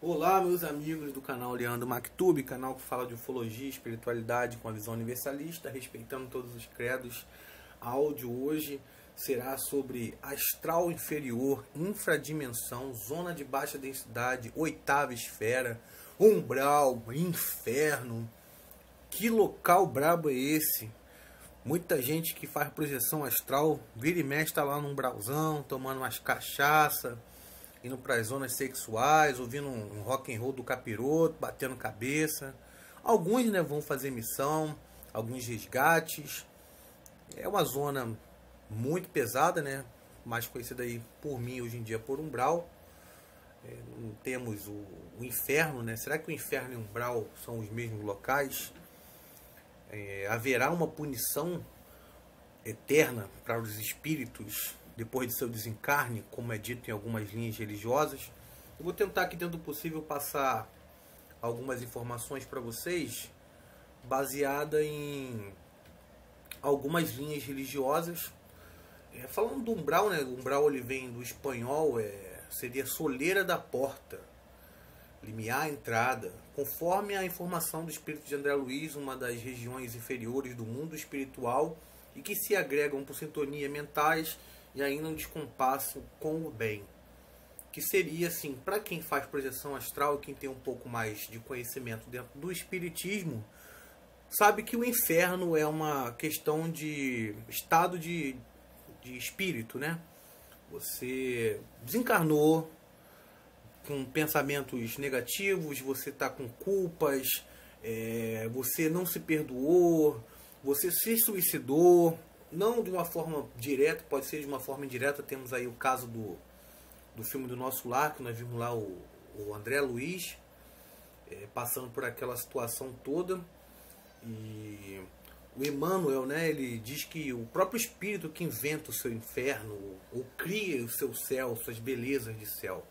Olá, meus amigos do canal Leandro Mactube, canal que fala de ufologia e espiritualidade com a visão universalista, respeitando todos os credos. A áudio hoje será sobre astral inferior, infradimensão, zona de baixa densidade, oitava esfera, umbral, inferno. Que local brabo é esse? Muita gente que faz projeção astral, vira e mexe, tá lá num umbralzão, tomando umas cachaça, indo para as zonas sexuais, ouvindo um rock and roll do capiroto, batendo cabeça. Alguns, né, vão fazer missão, alguns resgates. É uma zona muito pesada, né, mais conhecida aí por mim hoje em dia por umbral. Temos o inferno, né? Será que o inferno e o umbral são os mesmos locais? Haverá uma punição eterna para os espíritos depois de seu desencarne, como é dito em algumas linhas religiosas? Eu vou tentar aqui, dentro do possível, passar algumas informações para vocês, baseada em algumas linhas religiosas. Falando do umbral, né? O umbral ele vem do espanhol, seria soleira da porta, limiar, entrada. Conforme a informação do espírito de André Luiz, uma das regiões inferiores do mundo espiritual e que se agregam por sintonia mentais e ainda um descompasso com o bem. Que seria, assim, para quem faz projeção astral e quem tem um pouco mais de conhecimento dentro do espiritismo, sabe que o inferno é uma questão de estado de espírito, né? Você desencarnou com pensamentos negativos, você está com culpas, você não se perdoou, você se suicidou, não de uma forma direta, pode ser de uma forma indireta. Temos aí o caso do filme do Nosso Lar, que nós vimos lá o André Luiz passando por aquela situação toda. E o Emmanuel, né, ele diz que o próprio espírito que inventa o seu inferno, ou cria o seu céu, suas belezas de céu.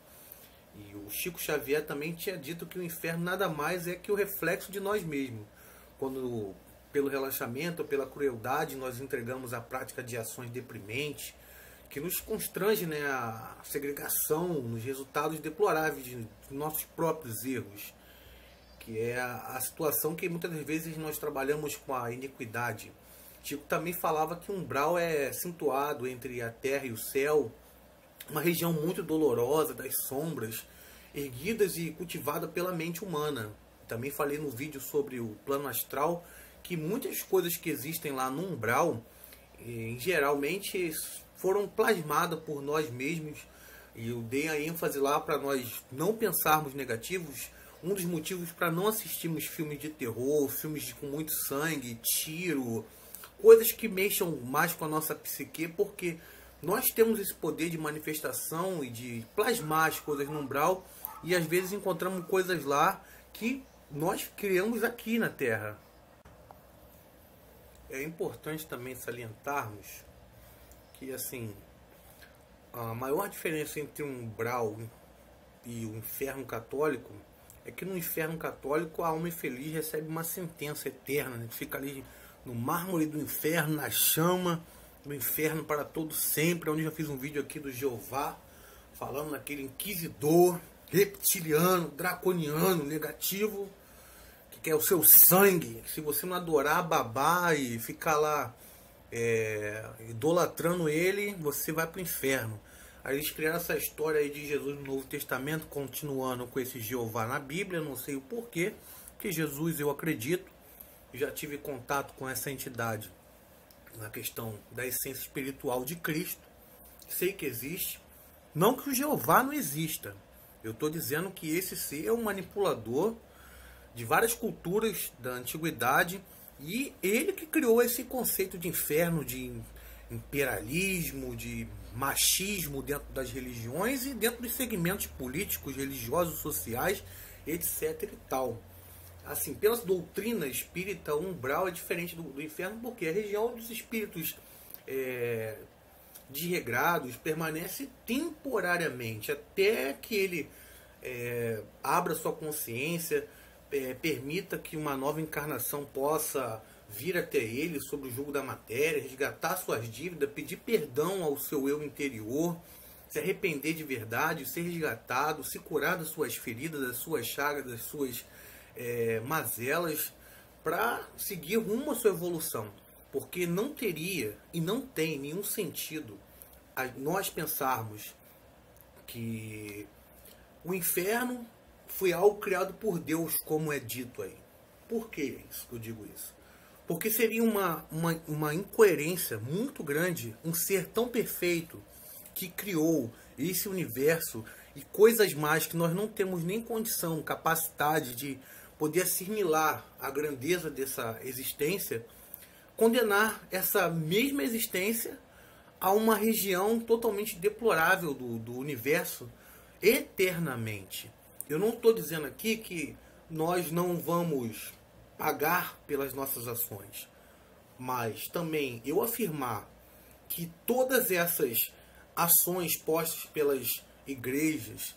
E o Chico Xavier também tinha dito que o inferno nada mais é que o reflexo de nós mesmos. Quando, pelo relaxamento, pela crueldade, nós entregamos a prática de ações deprimentes, que nos constrange, né, a segregação, nos resultados deploráveis de nossos próprios erros. Que é a situação que muitas das vezes nós trabalhamos com a iniquidade. Chico também falava que o umbral é situado entre a terra e o céu, uma região muito dolorosa das sombras, erguidas e cultivada pela mente humana. Também falei no vídeo sobre o plano astral, que muitas coisas que existem lá no umbral, geralmente foram plasmadas por nós mesmos, e eu dei a ênfase lá para nós não pensarmos negativos. Um dos motivos para não assistirmos filmes de terror, filmes com muito sangue, tiro, coisas que mexam mais com a nossa psique, porque nós temos esse poder de manifestação e de plasmar as coisas no umbral, e às vezes encontramos coisas lá que nós criamos aqui na Terra. É importante também salientarmos que, assim, a maior diferença entre um umbral e o inferno católico é que no inferno católico a alma infeliz recebe uma sentença eterna, né? Fica ali no mármore do inferno, na chama do inferno para todo sempre, onde eu já fiz um vídeo aqui do Jeová, falando naquele inquisidor, reptiliano, draconiano, negativo, que quer o seu sangue. Se você não adorar, babar e ficar lá idolatrando ele, você vai para o inferno. Aí eles criaram essa história aí de Jesus no Novo Testamento, continuando com esse Jeová na Bíblia. Não sei o porquê, porque Jesus, eu acredito, já tive contato com essa entidade na questão da essência espiritual de Cristo. Sei que existe. Não que o Jeová não exista. Eu estou dizendo que esse ser é um manipulador de várias culturas da antiguidade, e ele que criou esse conceito de inferno, de imperialismo, de machismo dentro das religiões e dentro dos segmentos políticos, religiosos, sociais, etc e tal. Assim, pela doutrina espírita, o umbral é diferente do inferno, porque a região dos espíritos desregrados permanece temporariamente, até que ele abra sua consciência, permita que uma nova encarnação possa vir até ele sob o jugo da matéria, resgatar suas dívidas, pedir perdão ao seu eu interior, se arrepender de verdade, ser resgatado, se curar das suas feridas, das suas chagas, das suas mazelas, para seguir rumo à sua evolução. Porque não teria e não tem nenhum sentido nós pensarmos que o inferno foi algo criado por Deus, como é dito aí. Por que eu digo isso? Porque seria uma incoerência muito grande um ser tão perfeito que criou esse universo e coisas mais que nós não temos nem condição, capacidade de poder assimilar a grandeza dessa existência, condenar essa mesma existência a uma região totalmente deplorável do universo eternamente. Eu não estou dizendo aqui que nós não vamos pagar pelas nossas ações, mas também eu afirmar que todas essas ações postas pelas igrejas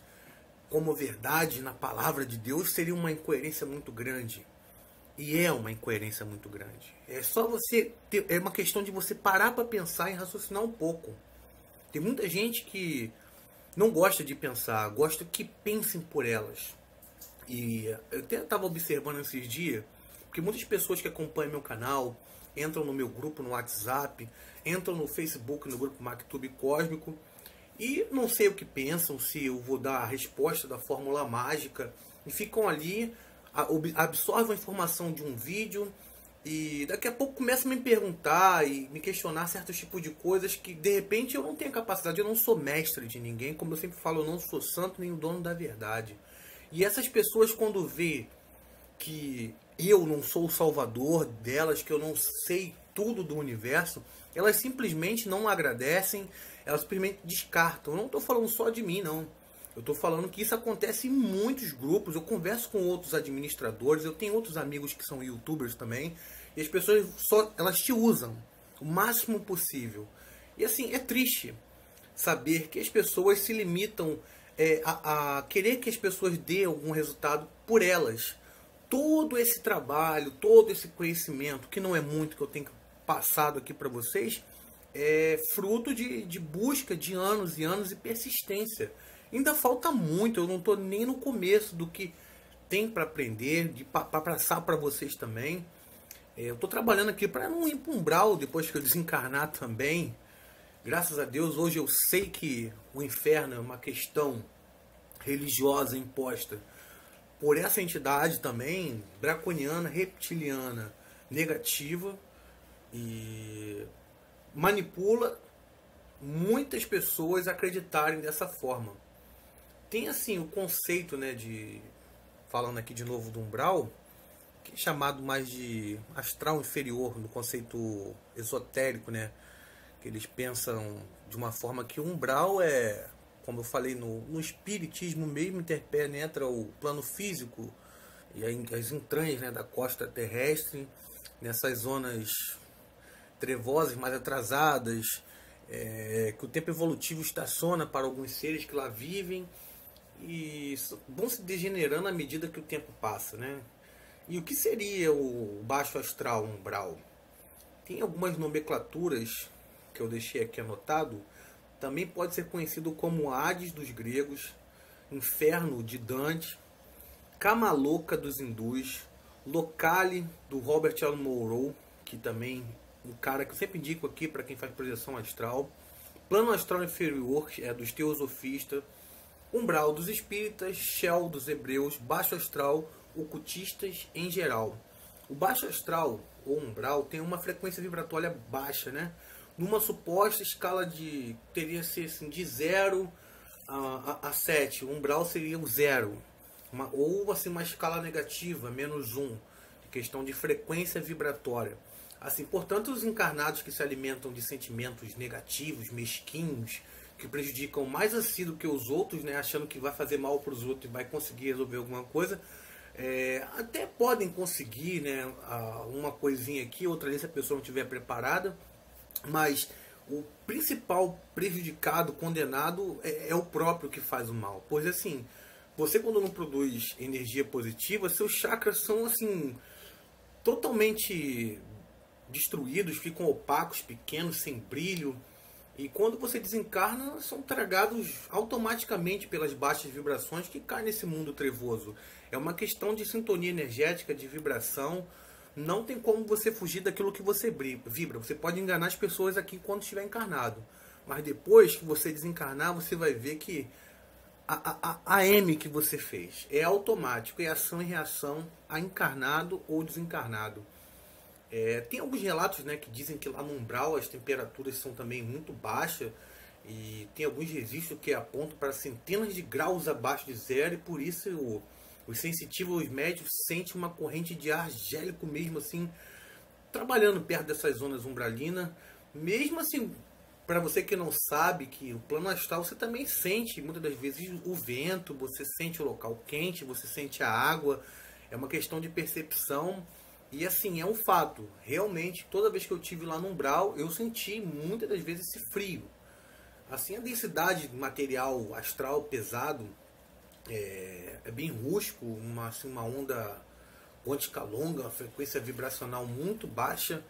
como verdade na palavra de Deus seria uma incoerência muito grande. E é uma incoerência muito grande. É só você ter, é uma questão de você parar para pensar e raciocinar um pouco. Tem muita gente que não gosta de pensar, gosta que pensem por elas. E eu até estava observando esses dias, porque muitas pessoas que acompanham meu canal, entram no meu grupo no WhatsApp, entram no Facebook, no grupo MacTube Cósmico, e não sei o que pensam, se eu vou dar a resposta da fórmula mágica, e ficam ali, absorvem a informação de um vídeo, e daqui a pouco começam a me perguntar e me questionar certos tipos de coisas que de repente eu não tenho capacidade, eu não sou mestre de ninguém, como eu sempre falo, eu não sou santo nem o dono da verdade. E essas pessoas, quando vê que eu não sou o salvador delas, que eu não sei tudo do universo, elas simplesmente não agradecem, elas simplesmente descartam. Eu não estou falando só de mim, não. Eu estou falando que isso acontece em muitos grupos. Eu converso com outros administradores, eu tenho outros amigos que são youtubers também, e as pessoas elas te usam o máximo possível. E assim, é triste saber que as pessoas se limitam a querer que as pessoas dêem algum resultado por elas. Todo esse trabalho, todo esse conhecimento, que não é muito que eu tenho passado aqui para vocês, é fruto de busca de anos e anos e persistência. Ainda falta muito, eu não estou nem no começo do que tem para aprender, para passar para vocês também. Eu estou trabalhando aqui para não ir para um umbral depois que eu desencarnar também. Graças a Deus, hoje eu sei que o inferno é uma questão religiosa imposta por essa entidade também, draconiana, reptiliana, negativa, e manipula muitas pessoas a acreditarem dessa forma. Tem assim o conceito, né, falando aqui de novo do umbral, que é chamado mais de astral inferior, no conceito esotérico, né, que eles pensam de uma forma que o umbral é, como eu falei, no espiritismo mesmo, interpenetra o plano físico e as entranhas, né, da costa terrestre, nessas zonas trevosas, mais atrasadas, que o tempo evolutivo estaciona para alguns seres que lá vivem e vão se degenerando à medida que o tempo passa, né? E o que seria o baixo astral, umbral? Tem algumas nomenclaturas que eu deixei aqui anotado. Também pode ser conhecido como Hades dos gregos, Inferno de Dante, Kama-loka dos hindus, Locale do Robert Alan Monroe, que também um cara que eu sempre indico aqui para quem faz projeção astral, Plano astral inferior dos teosofistas, Umbral dos espíritas, Shell dos hebreus, Baixo astral, ocultistas em geral. O baixo astral ou umbral tem uma frequência vibratória baixa, né? Numa suposta escala teria ser assim, de 0 a 7, o umbral seria o 0, ou assim, uma escala negativa, -1, questão de frequência vibratória. Assim, portanto, os encarnados que se alimentam de sentimentos negativos, mesquinhos, que prejudicam mais a si do que os outros, né, achando que vai fazer mal para os outros e vai conseguir resolver alguma coisa, até podem conseguir, né, uma coisinha aqui, outra ali, se a pessoa não estiver preparada, mas o principal prejudicado, condenado, é o próprio que faz o mal. Pois assim, você quando não produz energia positiva, seus chakras são assim totalmente destruídos, ficam opacos, pequenos, sem brilho, E quando você desencarna, são tragados automaticamente pelas baixas vibrações que caem nesse mundo trevoso. É uma questão de sintonia energética, de vibração. Não tem como você fugir daquilo que você vibra. Você pode enganar as pessoas aqui quando estiver encarnado. Mas depois que você desencarnar, você vai ver que a M que você fez é automático, é ação e reação a encarnado ou desencarnado. Tem alguns relatos, né, que dizem que lá no umbral as temperaturas são também muito baixas e tem alguns registros que apontam para centenas de graus abaixo de zero, e por isso os sensitivos, os médios, sentem uma corrente de ar gélico mesmo assim, trabalhando perto dessas zonas umbralinas. Mesmo assim, para você que não sabe, que o plano astral você também sente muitas das vezes o vento, você sente o local quente, você sente a água, é uma questão de percepção. E assim, é um fato, realmente, toda vez que eu estive lá no umbral, eu senti muitas das vezes esse frio. Assim, a densidade de material astral pesado é bem rústico, uma onda quântica longa, uma frequência vibracional muito baixa.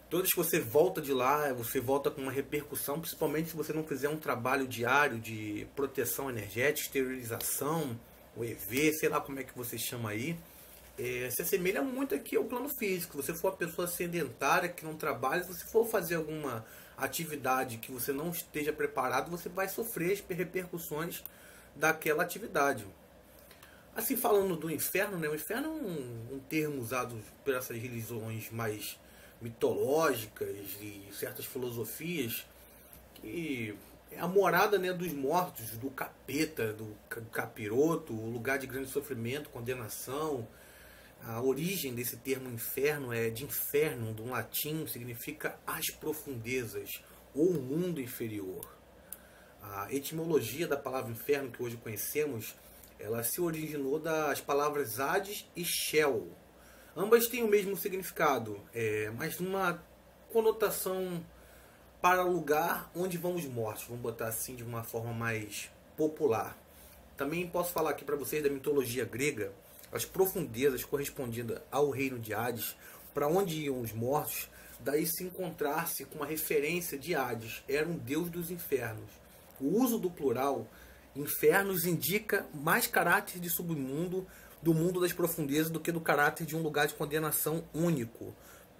Toda vez que você volta de lá, você volta com uma repercussão, principalmente se você não fizer um trabalho diário de proteção energética, esterilização, o EV, sei lá como é que você chama aí. Se assemelha muito aqui ao plano físico. Se você for uma pessoa sedentária, que não trabalha, se você for fazer alguma atividade que você não esteja preparado, você vai sofrer as repercussões daquela atividade. Assim, falando do inferno, né? O inferno é um termo usado por essas religiões mais mitológicas e certas filosofias, que é a morada, né, dos mortos, do capeta, do capiroto, o lugar de grande sofrimento, condenação. A origem desse termo inferno é de inferno, do latim, significa as profundezas ou mundo inferior. A etimologia da palavra inferno que hoje conhecemos, ela se originou das palavras Hades e Sheol. Ambas têm o mesmo significado, mas numa conotação para o lugar onde vão os mortos, vamos botar assim de uma forma mais popular. Também posso falar aqui para vocês da mitologia grega, as profundezas correspondidas ao reino de Hades, para onde iam os mortos, daí se encontrar-se com uma referência de Hades, era um deus dos infernos. O uso do plural infernos indica mais caráter de submundo do mundo das profundezas do que do caráter de um lugar de condenação único,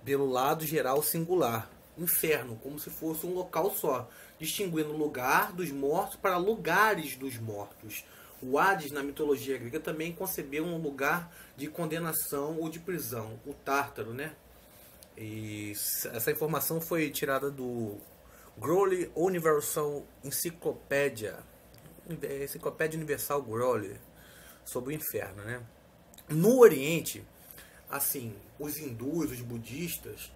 pelo lado geral singular. Inferno, como se fosse um local só, distinguindo o lugar dos mortos para lugares dos mortos. O Hades, na mitologia grega, também concebeu um lugar de condenação ou de prisão, o Tártaro, né? E essa informação foi tirada do Growley Universal Encyclopedia, Enciclopédia Universal Growley, sobre o inferno, né? No Oriente, assim, os hindus, os budistas,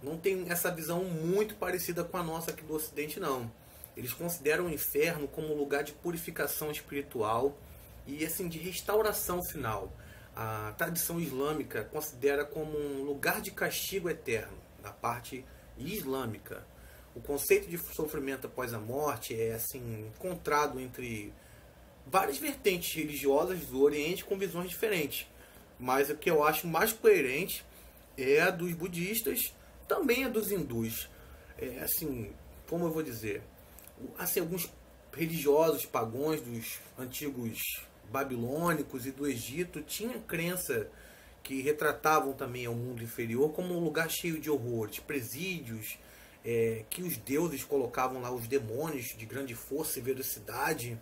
não têm essa visão muito parecida com a nossa aqui do Ocidente, não. Eles consideram o inferno como um lugar de purificação espiritual e assim de restauração final. A tradição islâmica considera como um lugar de castigo eterno, na parte islâmica. O conceito de sofrimento após a morte é assim encontrado entre várias vertentes religiosas do Oriente com visões diferentes. Mas o que eu acho mais coerente é a dos budistas, também a dos hindus. Assim, como eu vou dizer, assim, alguns religiosos pagãos dos antigos babilônicos e do Egito tinham crença que retratavam também ao mundo inferior como um lugar cheio de horrores, presídios, que os deuses colocavam lá os demônios de grande força e velocidade.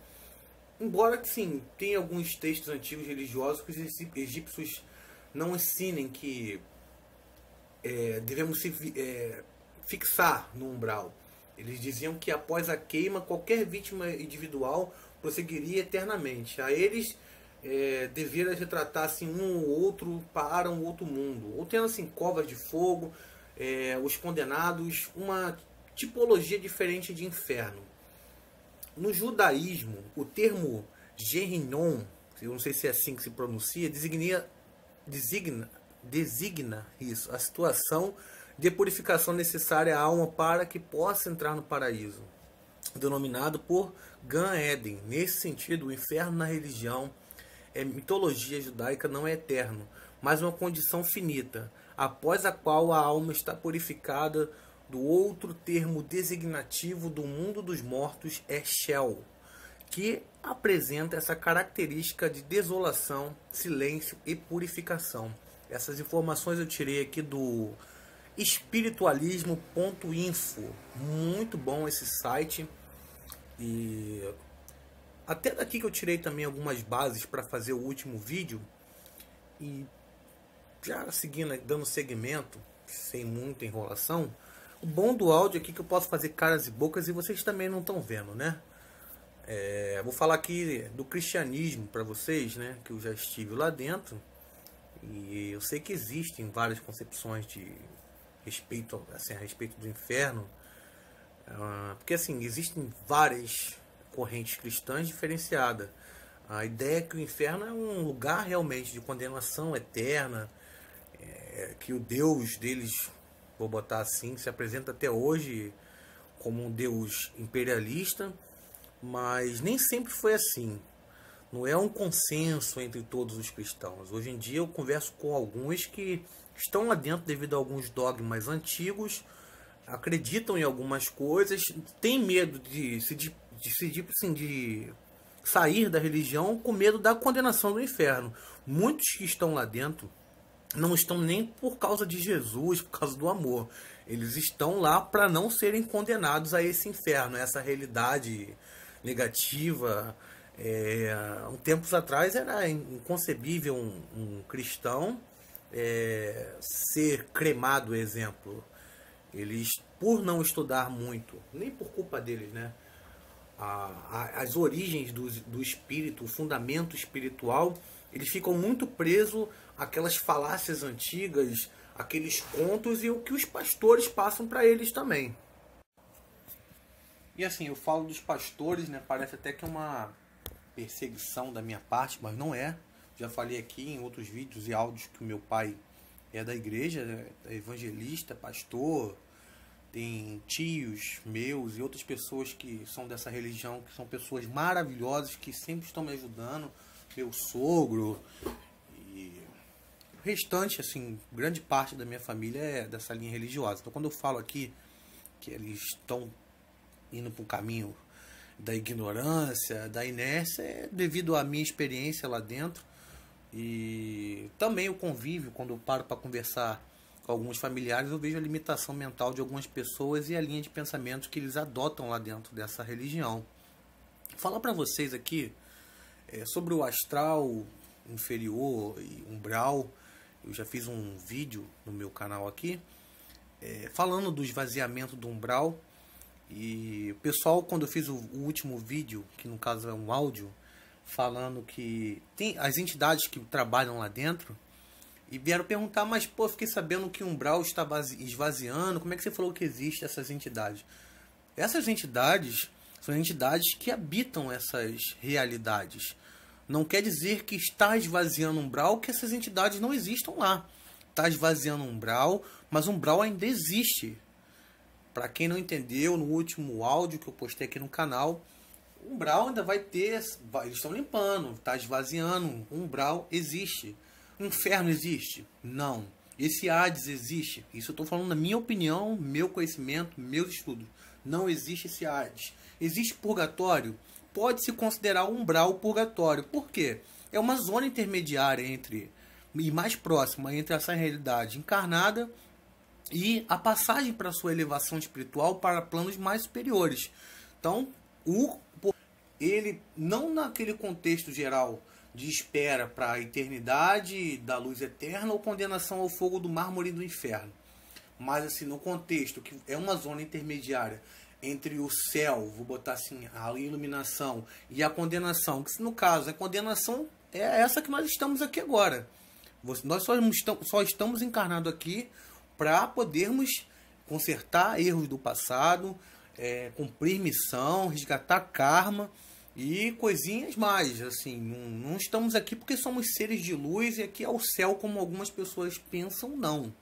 Embora, sim, tenha alguns textos antigos religiosos que os egípcios não ensinem que devemos se fixar no umbral. Eles diziam que após a queima, qualquer vítima individual prosseguiria eternamente. A eles deveria retratar assim, um ou outro para um outro mundo. Ou tendo assim, covas de fogo, os condenados, uma tipologia diferente de inferno. No judaísmo, o termo Gehinnom, eu não sei se é assim que se pronuncia, designa isso, a situação de purificação necessária à alma para que possa entrar no paraíso, denominado por Gan Eden. Nesse sentido, o inferno na religião, mitologia judaica, não é eterno, mas uma condição finita, após a qual a alma está purificada do outro termo designativo do mundo dos mortos é Sheol, que apresenta essa característica de desolação, silêncio e purificação. Essas informações eu tirei aqui do espiritualismo.info. Muito bom esse site. E até daqui que eu tirei também algumas bases para fazer o último vídeo. E já seguindo, dando segmento, sem muita enrolação, o bom do áudio aqui é que eu posso fazer caras e bocas e vocês também não estão vendo, né? Vou falar aqui do cristianismo para vocês, né? Que eu já estive lá dentro e eu sei que existem várias concepções de respeito, assim, a respeito do inferno, porque assim existem várias correntes cristãs diferenciadas. A ideia é que o inferno é um lugar realmente de condenação eterna, que o Deus deles, vou botar assim, se apresenta até hoje como um Deus imperialista, mas nem sempre foi assim. Não é um consenso entre todos os cristãos. Hoje em dia eu converso com alguns que estão lá dentro devido a alguns dogmas antigos, acreditam em algumas coisas, têm medo de sair da religião com medo da condenação do inferno. Muitos que estão lá dentro não estão nem por causa de Jesus, por causa do amor. Eles estão lá para não serem condenados a esse inferno, a essa realidade negativa. Tempos atrás era inconcebível um cristão ser cremado, exemplo. Eles, por não estudar muito, nem por culpa deles, né? As origens do espírito, o fundamento espiritual, eles ficam muito presos àquelas falácias antigas, aqueles contos e o que os pastores passam para eles também. E assim, eu falo dos pastores, né? Parece até que é uma perseguição da minha parte, mas não é. Já falei aqui em outros vídeos e áudios que o meu pai é da igreja, é evangelista, pastor. Tem tios meus e outras pessoas que são dessa religião, que são pessoas maravilhosas, que sempre estão me ajudando. Meu sogro e o restante, assim, grande parte da minha família é dessa linha religiosa. Então, quando eu falo aqui que eles estão indo para o caminho da ignorância, da inércia, é devido à minha experiência lá dentro e também o convívio. Quando eu paro para conversar com alguns familiares, eu vejo a limitação mental de algumas pessoas e a linha de pensamento que eles adotam lá dentro dessa religião. Vou falar para vocês aqui sobre o astral inferior e umbral. Eu já fiz um vídeo no meu canal aqui falando do esvaziamento do umbral. E o pessoal, quando eu fiz o último vídeo, que no caso é um áudio, falando que tem as entidades que trabalham lá dentro, e vieram perguntar, mas pô, fiquei sabendo que o umbral está esvaziando, como é que você falou que existem essas entidades? Essas entidades são entidades que habitam essas realidades. Não quer dizer que está esvaziando o umbral, que essas entidades não existam lá. Está esvaziando o umbral, mas o umbral ainda existe. Para quem não entendeu, no último áudio que eu postei aqui no canal, o umbral ainda vai ter, eles estão limpando, está esvaziando, o umbral existe. O inferno existe? Não. Esse Hades existe? Isso eu estou falando na minha opinião, meu conhecimento, meus estudos. Não existe esse Hades. Existe purgatório? Pode-se considerar o umbral o purgatório. Por quê? É uma zona intermediária entre e mais próxima entre essa realidade encarnada e a passagem para a sua elevação espiritual para planos mais superiores. Então, ele não naquele contexto geral de espera para a eternidade da luz eterna ou condenação ao fogo do mármore do inferno, mas assim, no contexto que é uma zona intermediária entre o céu, vou botar assim, a iluminação e a condenação, que no caso a condenação é essa que nós estamos aqui agora. Nós só estamos encarnados aqui para podermos consertar erros do passado, cumprir missão, resgatar karma e coisinhas mais. Assim, não estamos aqui porque somos seres de luz e aqui é o céu como algumas pessoas pensam, não.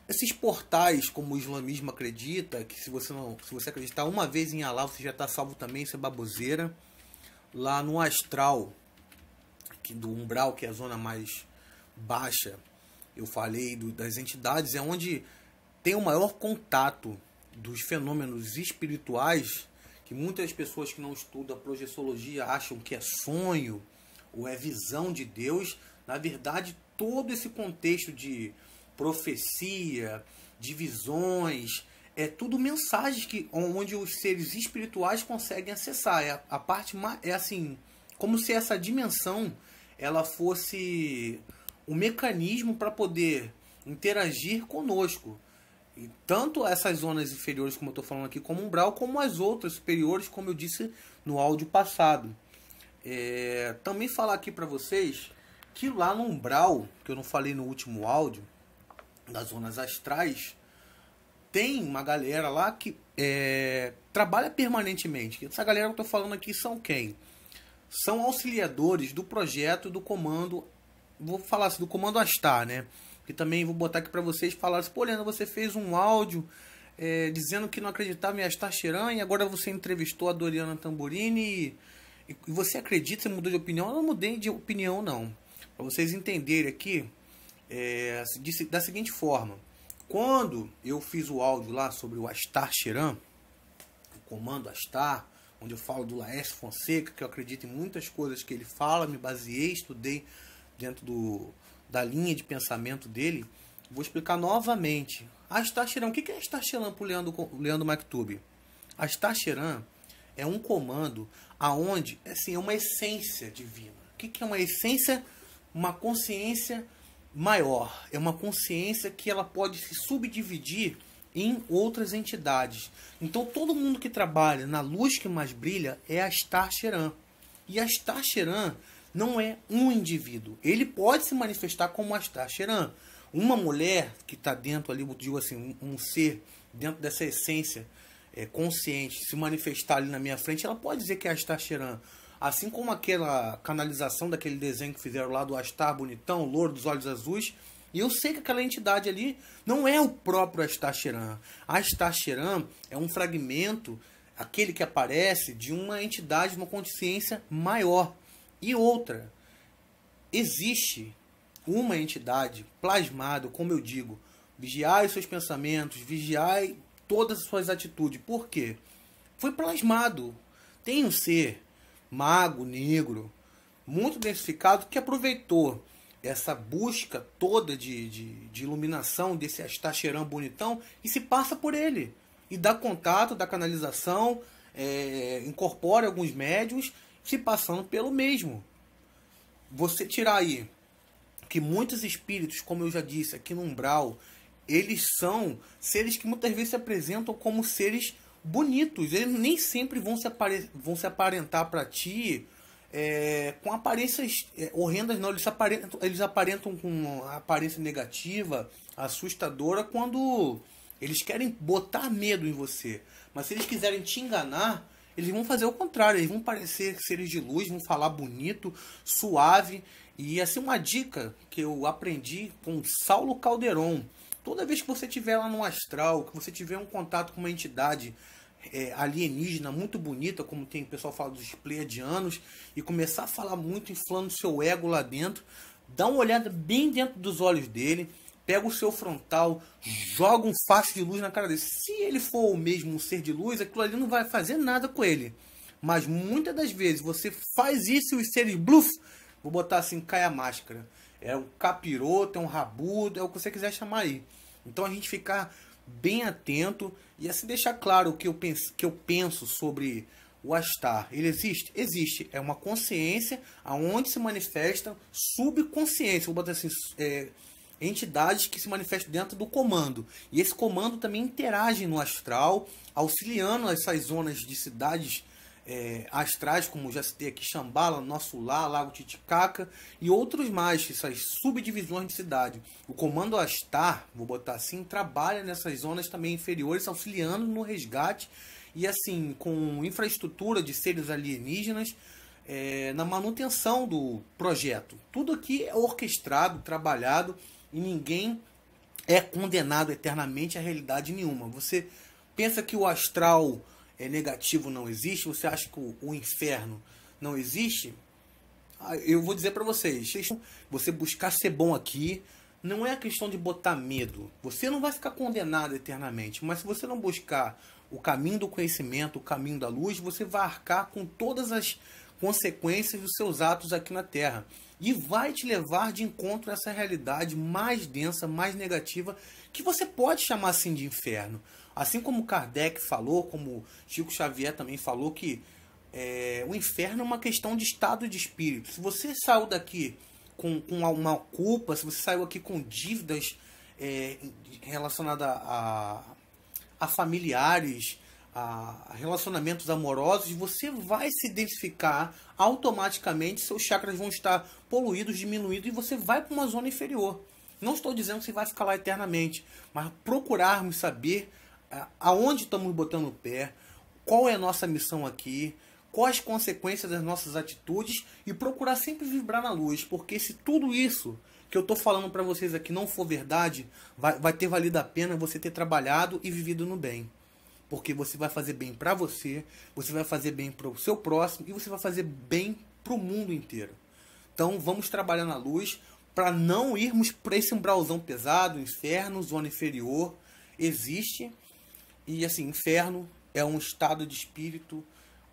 Esses portais, como o islamismo acredita, que se você acreditar uma vez em Allah, você já está salvo também, isso é baboseira. Lá no astral, do umbral, que é a zona mais baixa, eu falei das entidades, é onde tem o maior contato dos fenômenos espirituais, que muitas pessoas que não estudam a projeciologia acham que é sonho ou é visão de Deus. Na verdade, todo esse contexto de profecia, de visões, é tudo mensagens onde os seres espirituais conseguem acessar. A parte é assim, como se essa dimensão ela fosse um mecanismo para poder interagir conosco. E tanto essas zonas inferiores, como eu estou falando aqui, como umbral, como as outras superiores, como eu disse no áudio passado. Também falar aqui para vocês que lá no umbral, que eu não falei no último áudio, das zonas astrais, tem uma galera lá que trabalha permanentemente. Essa galera que eu estou falando aqui são quem? São auxiliadores do projeto do comando, vou falar assim, do comando Astar, né? Que também vou botar aqui para vocês falar assim, pô, Leandro, você fez um áudio dizendo que não acreditava em Astar Sheran e agora você entrevistou a Doriana Tamburini e você acredita, você mudou de opinião? Eu não mudei de opinião, não. Para vocês entenderem aqui, da seguinte forma. Quando eu fiz o áudio lá sobre o Astar Sheran, o comando Astar, onde eu falo do Laércio Fonseca, que eu acredito em muitas coisas que ele fala, me baseei, estudei dentro da linha de pensamento dele, vou explicar novamente. Astar Sheran, o que é Astar Sheran para o Leandro Maktub? Astar Sheran é um comando aonde assim, é uma essência divina. O que é uma essência? Uma consciência maior. É uma consciência que ela pode se subdividir em outras entidades. Então todo mundo que trabalha na luz que mais brilha é Astar Sheran. E Astar Sheran não é um indivíduo. Ele pode se manifestar como Astar Sheran. Uma mulher que está dentro ali, eu digo assim, um ser dentro dessa essência consciente, se manifestar ali na minha frente, ela pode dizer que é Astar Sheran. Assim como aquela canalização daquele desenho que fizeram lá do Astar bonitão, louro dos olhos azuis. E eu sei que aquela entidade ali não é o próprio Astar Sheran. Astar Sheran é um fragmento, aquele que aparece, de uma entidade, uma consciência maior. E outra, existe uma entidade plasmada, como eu digo, vigiai os seus pensamentos, vigiai todas as suas atitudes. Por quê? Foi plasmado. Tem um ser mago, negro, muito densificado, que aproveitou essa busca toda de iluminação desse Astar Sheran bonitão e se passa por ele. E dá contato, dá canalização, incorpora alguns médiuns, se passando pelo mesmo. Você tirar aí que muitos espíritos, como eu já disse aqui no umbral, eles são seres que muitas vezes se apresentam como seres bonitos. Eles nem sempre vão se aparentar para ti com aparências horrendas, não. Eles aparentam com uma aparência negativa, assustadora, quando eles querem botar medo em você. Mas se eles quiserem te enganar, eles vão fazer o contrário. Eles vão parecer seres de luz, vão falar bonito, suave. E assim, uma dica que eu aprendi com Saulo Calderon: toda vez que você estiver lá no astral, que você tiver um contato com uma entidade alienígena muito bonita, como tem o pessoal fala dos pleiadianos, e começar a falar muito, inflando seu ego lá dentro, dá uma olhada bem dentro dos olhos dele, pega o seu frontal, joga um facho de luz na cara dele. Se ele for o mesmo um ser de luz, aquilo ali não vai fazer nada com ele. Mas muitas das vezes você faz isso e os seres bluff, vou botar assim, cai a máscara. É um capiroto, é um rabudo, é o que você quiser chamar aí. Então a gente ficar bem atento e assim deixar claro o que eu penso sobre o Astar. Ele existe? Existe. É uma consciência aonde se manifesta subconsciência. Vou botar assim, entidades que se manifestam dentro do comando. E esse comando também interage no astral, auxiliando essas zonas de cidades astrais, como já citei aqui, Shambhala, Nosso Lar, Lago Titicaca e outros mais, essas subdivisões de cidade. O comando Astar, vou botar assim, trabalha nessas zonas também inferiores, auxiliando no resgate e assim, com infraestrutura de seres alienígenas, na manutenção do projeto. Tudo aqui é orquestrado, trabalhado e ninguém é condenado eternamente a realidade nenhuma. Você pensa que o astral negativo não existe? Você acha que o inferno não existe? Eu vou dizer para vocês, você buscar ser bom aqui não é a questão de botar medo. Você não vai ficar condenado eternamente, mas se você não buscar o caminho do conhecimento, o caminho da luz, você vai arcar com todas as consequências dos seus atos aqui na Terra. E vai te levar de encontro a essa realidade mais densa, mais negativa, que você pode chamar assim de inferno. Assim como Kardec falou, como Chico Xavier também falou, que o inferno é uma questão de estado de espírito. Se você saiu daqui com uma culpa, se você saiu aqui com dívidas relacionadas a familiares, a relacionamentos amorosos, você vai se identificar automaticamente, seus chakras vão estar poluídos, diminuídos, e você vai para uma zona inferior. Não estou dizendo que você vai ficar lá eternamente, mas procurarmos saber aonde estamos botando o pé, qual é a nossa missão aqui, quais as consequências das nossas atitudes, e procurar sempre vibrar na luz, porque se tudo isso que eu estou falando para vocês aqui não for verdade, vai ter valido a pena você ter trabalhado e vivido no bem. Porque você vai fazer bem para você vai fazer bem para o seu próximo, e você vai fazer bem para o mundo inteiro. Então vamos trabalhar na luz para não irmos para esse umbralzão pesado, inferno, zona inferior. Existe, e assim, inferno é um estado de espírito,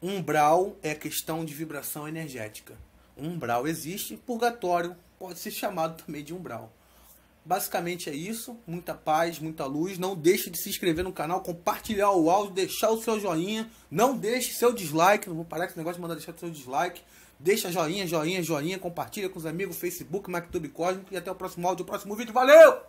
umbral é questão de vibração energética. Umbral existe, purgatório pode ser chamado também de umbral. Basicamente é isso, muita paz, muita luz. Não deixe de se inscrever no canal, compartilhar o áudio, deixar o seu joinha. Não deixe seu dislike, não vou parar com esse negócio de mandar deixar seu dislike. Deixa joinha, joinha, joinha, compartilha com os amigos, Facebook, MacTube Cósmico. E até o próximo áudio, o próximo vídeo. Valeu!